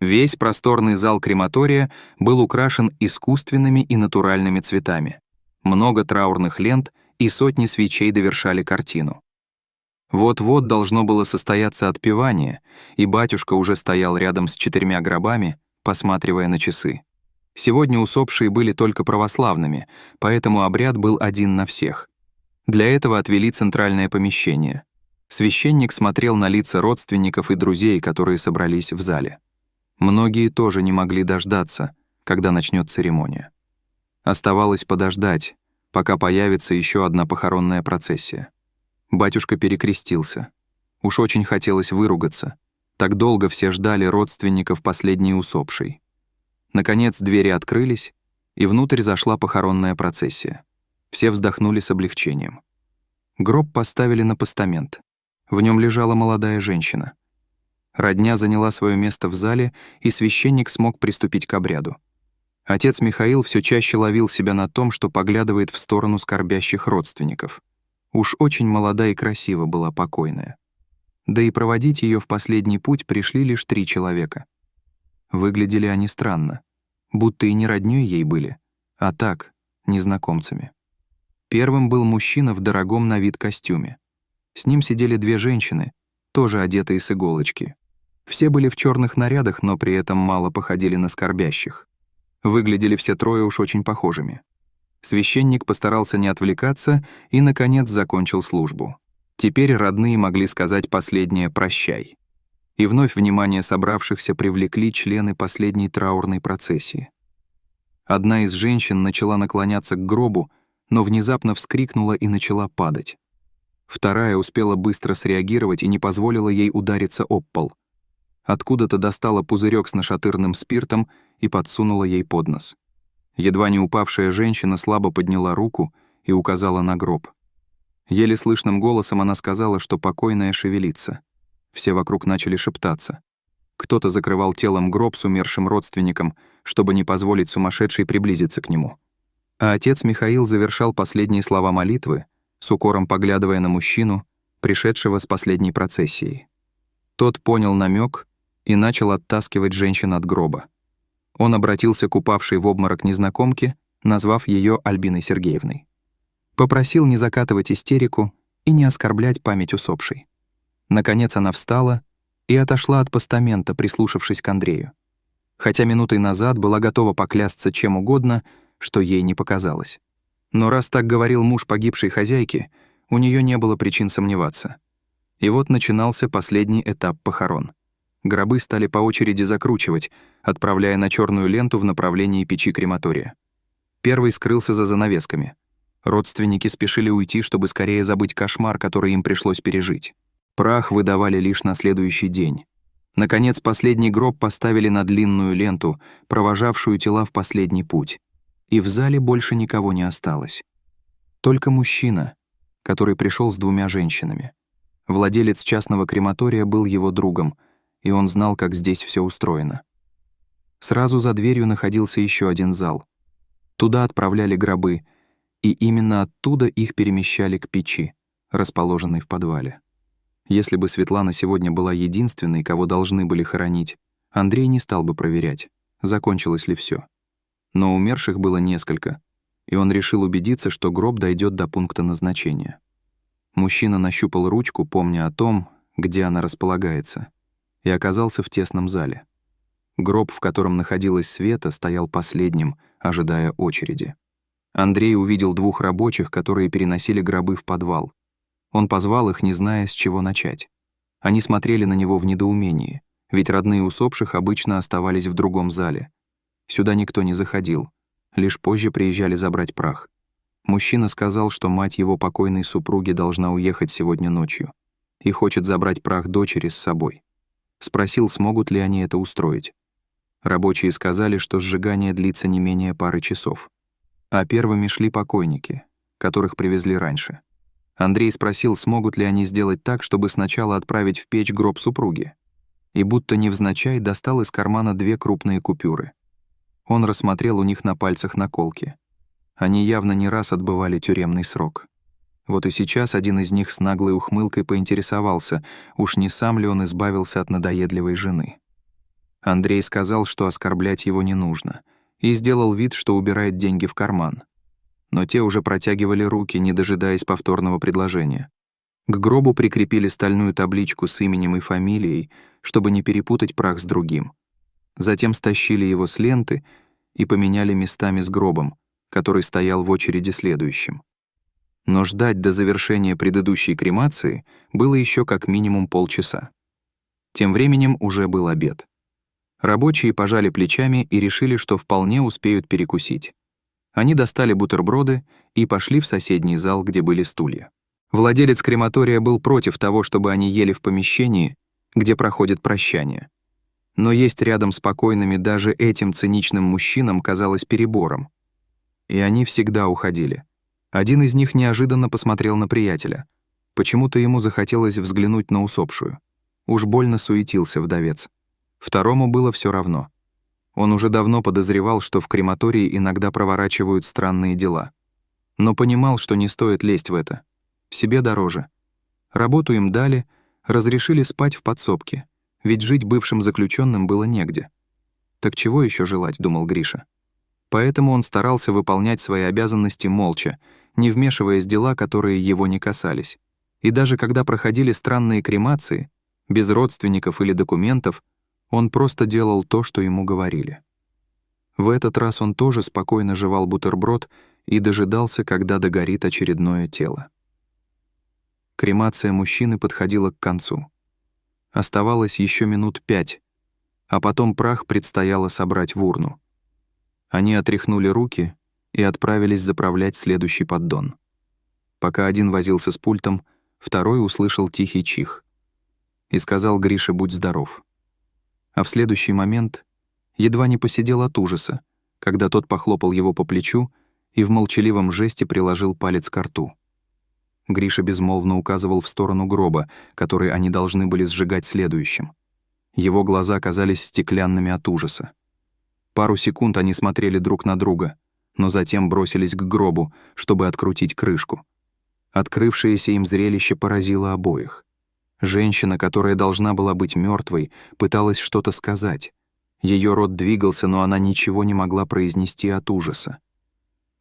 Весь просторный зал крематория был украшен искусственными и натуральными цветами. Много траурных лент и сотни свечей довершали картину. Вот-вот должно было состояться отпевание, и батюшка уже стоял рядом с 4 гробами, посматривая на часы. Сегодня усопшие были только православными, поэтому обряд был один на всех. Для этого отвели центральное помещение. Священник смотрел на лица родственников и друзей, которые собрались в зале. Многие тоже не могли дождаться, когда начнет церемония. Оставалось подождать, пока появится еще одна похоронная процессия. Батюшка перекрестился. Уж очень хотелось выругаться. Так долго все ждали родственников последней усопшей. Наконец двери открылись, и внутрь зашла похоронная процессия. Все вздохнули с облегчением. Гроб поставили на постамент. В нем лежала молодая женщина. Родня заняла свое место в зале, и священник смог приступить к обряду. Отец Михаил все чаще ловил себя на том, что поглядывает в сторону скорбящих родственников. Уж очень молода и красива была покойная. Да и проводить ее в последний путь пришли лишь 3 человека. Выглядели они странно, будто и не роднёй ей были, а так, незнакомцами. Первым был мужчина в дорогом на вид костюме. С ним сидели 2 женщины, тоже одетые с иголочки. Все были в черных нарядах, но при этом мало походили на скорбящих. Выглядели все 3 уж очень похожими. Священник постарался не отвлекаться и, наконец, закончил службу. Теперь родные могли сказать последнее «прощай». И вновь внимание собравшихся привлекли члены последней траурной процессии. Одна из женщин начала наклоняться к гробу, но внезапно вскрикнула и начала падать. Вторая успела быстро среагировать и не позволила ей удариться об пол. Откуда-то достала пузырек с нашатырным спиртом и подсунула ей под нос. Едва не упавшая женщина слабо подняла руку и указала на гроб. Еле слышным голосом она сказала, что покойная шевелится. Все вокруг начали шептаться. Кто-то закрывал телом гроб с умершим родственником, чтобы не позволить сумасшедшей приблизиться к нему. А отец Михаил завершал последние слова молитвы, с укором поглядывая на мужчину, пришедшего с последней процессией. Тот понял намек и начал оттаскивать женщин от гроба. Он обратился к упавшей в обморок незнакомке, назвав ее Альбиной Сергеевной. Попросил не закатывать истерику и не оскорблять память усопшей. Наконец она встала и отошла от постамента, прислушавшись к Андрею. Хотя минутой назад была готова поклясться чем угодно, что ей не показалось. Но раз так говорил муж погибшей хозяйки, у нее не было причин сомневаться. И вот начинался последний этап похорон. Гробы стали по очереди закручивать, отправляя на черную ленту в направлении печи крематория. Первый скрылся за занавесками. Родственники спешили уйти, чтобы скорее забыть кошмар, который им пришлось пережить. Прах выдавали лишь на следующий день. Наконец, последний гроб поставили на длинную ленту, провожавшую тела в последний путь. И в зале больше никого не осталось. Только мужчина, который пришел с 2 женщинами. Владелец частного крематория был его другом, и он знал, как здесь все устроено. Сразу за дверью находился еще один зал. Туда отправляли гробы, и именно оттуда их перемещали к печи, расположенной в подвале. Если бы Светлана сегодня была единственной, кого должны были хоронить, Андрей не стал бы проверять, закончилось ли все. Но умерших было несколько, и он решил убедиться, что гроб дойдет до пункта назначения. Мужчина нащупал ручку, помня о том, где она располагается, и оказался в тесном зале. Гроб, в котором находилась Света, стоял последним, ожидая очереди. Андрей увидел 2 рабочих, которые переносили гробы в подвал. Он позвал их, не зная, с чего начать. Они смотрели на него в недоумении, ведь родные усопших обычно оставались в другом зале. Сюда никто не заходил, лишь позже приезжали забрать прах. Мужчина сказал, что мать его покойной супруги должна уехать сегодня ночью и хочет забрать прах дочери с собой. Спросил, смогут ли они это устроить. Рабочие сказали, что сжигание длится не менее пары часов. А первыми шли покойники, которых привезли раньше. Андрей спросил, смогут ли они сделать так, чтобы сначала отправить в печь гроб супруги. И будто невзначай достал из кармана 2 крупные купюры. Он рассмотрел у них на пальцах наколки. Они явно не раз отбывали тюремный срок. Вот и сейчас один из них с наглой ухмылкой поинтересовался, уж не сам ли он избавился от надоедливой жены. Андрей сказал, что оскорблять его не нужно, и сделал вид, что убирает деньги в карман. Но те уже протягивали руки, не дожидаясь повторного предложения. К гробу прикрепили стальную табличку с именем и фамилией, чтобы не перепутать прах с другим. Затем стащили его с ленты и поменяли местами с гробом, который стоял в очереди следующим. Но ждать до завершения предыдущей кремации было еще как минимум полчаса. Тем временем уже был обед. Рабочие пожали плечами и решили, что вполне успеют перекусить. Они достали бутерброды и пошли в соседний зал, где были стулья. Владелец крематория был против того, чтобы они ели в помещении, где проходит прощание. Но есть рядом с покойными даже этим циничным мужчинам казалось перебором. И они всегда уходили. Один из них неожиданно посмотрел на приятеля. Почему-то ему захотелось взглянуть на усопшую. Уж больно суетился вдовец. Второму было все равно. Он уже давно подозревал, что в крематории иногда проворачивают странные дела. Но понимал, что не стоит лезть в это. Себе дороже. Работу им дали, разрешили спать в подсобке, ведь жить бывшим заключенным было негде. Так чего еще желать, думал Гриша. Поэтому он старался выполнять свои обязанности молча, не вмешиваясь в дела, которые его не касались. И даже когда проходили странные кремации, без родственников или документов, он просто делал то, что ему говорили. В этот раз он тоже спокойно жевал бутерброд и дожидался, когда догорит очередное тело. Кремация мужчины подходила к концу. Оставалось еще минут 5, а потом прах предстояло собрать в урну. Они отряхнули руки и отправились заправлять следующий поддон. Пока один возился с пультом, второй услышал тихий чих и сказал Грише: «Будь здоров». А в следующий момент едва не посидел от ужаса, когда тот похлопал его по плечу и в молчаливом жесте приложил палец к рту. Гриша безмолвно указывал в сторону гроба, который они должны были сжигать следующим. Его глаза казались стеклянными от ужаса. Пару секунд они смотрели друг на друга, но затем бросились к гробу, чтобы открутить крышку. Открывшееся им зрелище поразило обоих. Женщина, которая должна была быть мертвой, пыталась что-то сказать. Ее рот двигался, но она ничего не могла произнести от ужаса.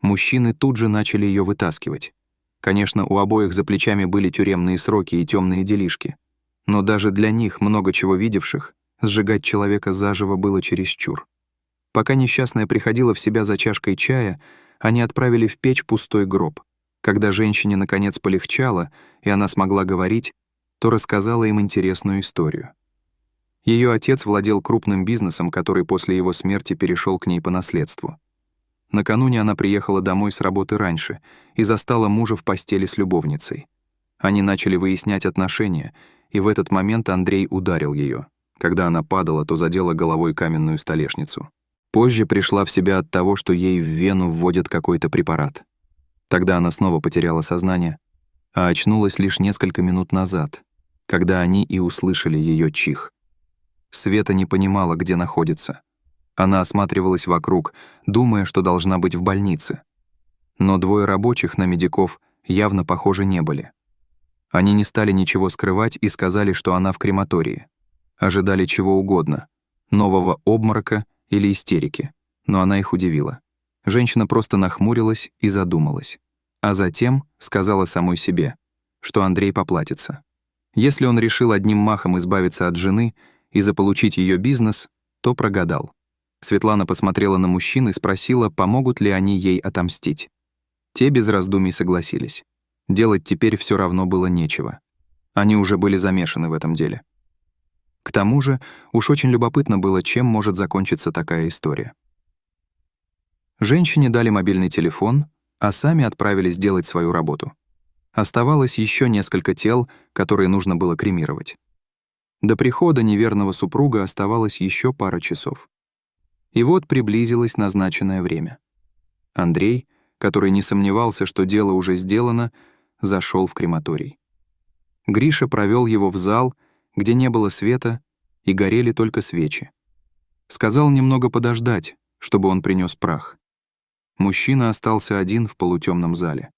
Мужчины тут же начали ее вытаскивать. Конечно, у обоих за плечами были тюремные сроки и темные делишки. Но даже для них, много чего видевших, сжигать человека заживо было чересчур. Пока несчастная приходила в себя за чашкой чая, они отправили в печь пустой гроб. Когда женщине наконец полегчало, и она смогла говорить, то рассказала им интересную историю. Ее отец владел крупным бизнесом, который после его смерти перешел к ней по наследству. Накануне она приехала домой с работы раньше и застала мужа в постели с любовницей. Они начали выяснять отношения, и в этот момент Андрей ударил ее. Когда она падала, то задела головой каменную столешницу. Позже пришла в себя от того, что ей в вену вводят какой-то препарат. Тогда она снова потеряла сознание, а очнулась лишь несколько минут назад, когда они и услышали ее чих. Света не понимала, где находится. Она осматривалась вокруг, думая, что должна быть в больнице. Но двое рабочих на медиков явно похожи не были. Они не стали ничего скрывать и сказали, что она в крематории. Ожидали чего угодно — нового обморока или истерики, но она их удивила. Женщина просто нахмурилась и задумалась. А затем сказала самой себе, что Андрей поплатится. Если он решил одним махом избавиться от жены и заполучить ее бизнес, то прогадал. Светлана посмотрела на мужчин и спросила, помогут ли они ей отомстить. Те без раздумий согласились. Делать теперь все равно было нечего. Они уже были замешаны в этом деле. К тому же, уж очень любопытно было, чем может закончиться такая история. Женщине дали мобильный телефон, а сами отправились делать свою работу. Оставалось еще несколько тел, которые нужно было кремировать. До прихода неверного супруга оставалось еще пара часов. И вот приблизилось назначенное время. Андрей, который не сомневался, что дело уже сделано, зашел в крематорий. Гриша провел его в зал, где не было света и горели только свечи. Сказал немного подождать, чтобы он принес прах. Мужчина остался один в полутемном зале.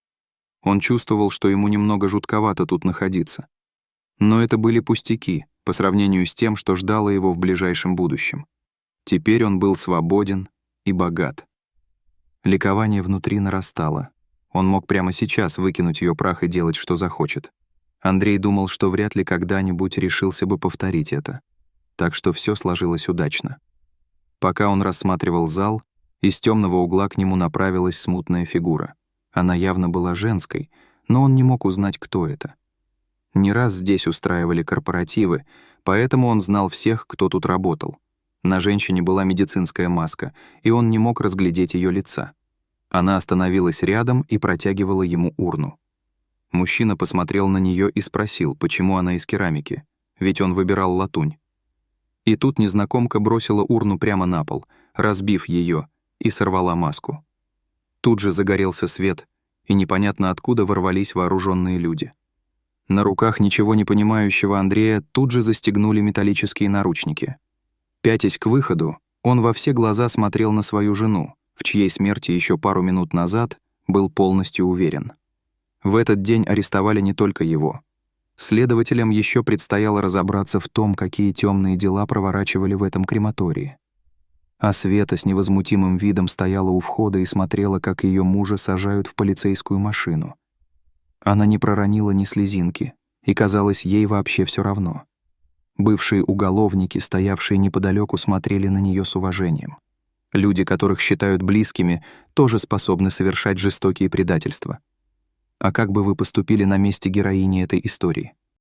Он чувствовал, что ему немного жутковато тут находиться. Но это были пустяки, по сравнению с тем, что ждало его в ближайшем будущем. Теперь он был свободен и богат. Ликование внутри нарастало. Он мог прямо сейчас выкинуть ее прах и делать, что захочет. Андрей думал, что вряд ли когда-нибудь решился бы повторить это. Так что все сложилось удачно. Пока он рассматривал зал, из темного угла к нему направилась смутная фигура. Она явно была женской, но он не мог узнать, кто это. Не раз здесь устраивали корпоративы, поэтому он знал всех, кто тут работал. На женщине была медицинская маска, и он не мог разглядеть ее лица. Она остановилась рядом и протягивала ему урну. Мужчина посмотрел на нее и спросил, почему она из керамики, ведь он выбирал латунь. И тут незнакомка бросила урну прямо на пол, разбив ее, и сорвала маску. Тут же загорелся свет, и непонятно откуда ворвались вооруженные люди. На руках ничего не понимающего Андрея тут же застегнули металлические наручники. Пятясь к выходу, он во все глаза смотрел на свою жену, в чьей смерти еще пару минут назад был полностью уверен. В этот день арестовали не только его. Следователям еще предстояло разобраться в том, какие темные дела проворачивали в этом крематории. А Света с невозмутимым видом стояла у входа и смотрела, как ее мужа сажают в полицейскую машину. Она не проронила ни слезинки, и казалось, ей вообще все равно. Бывшие уголовники, стоявшие неподалеку, смотрели на нее с уважением. Люди, которых считают близкими, тоже способны совершать жестокие предательства. А как бы вы поступили на месте героини этой истории?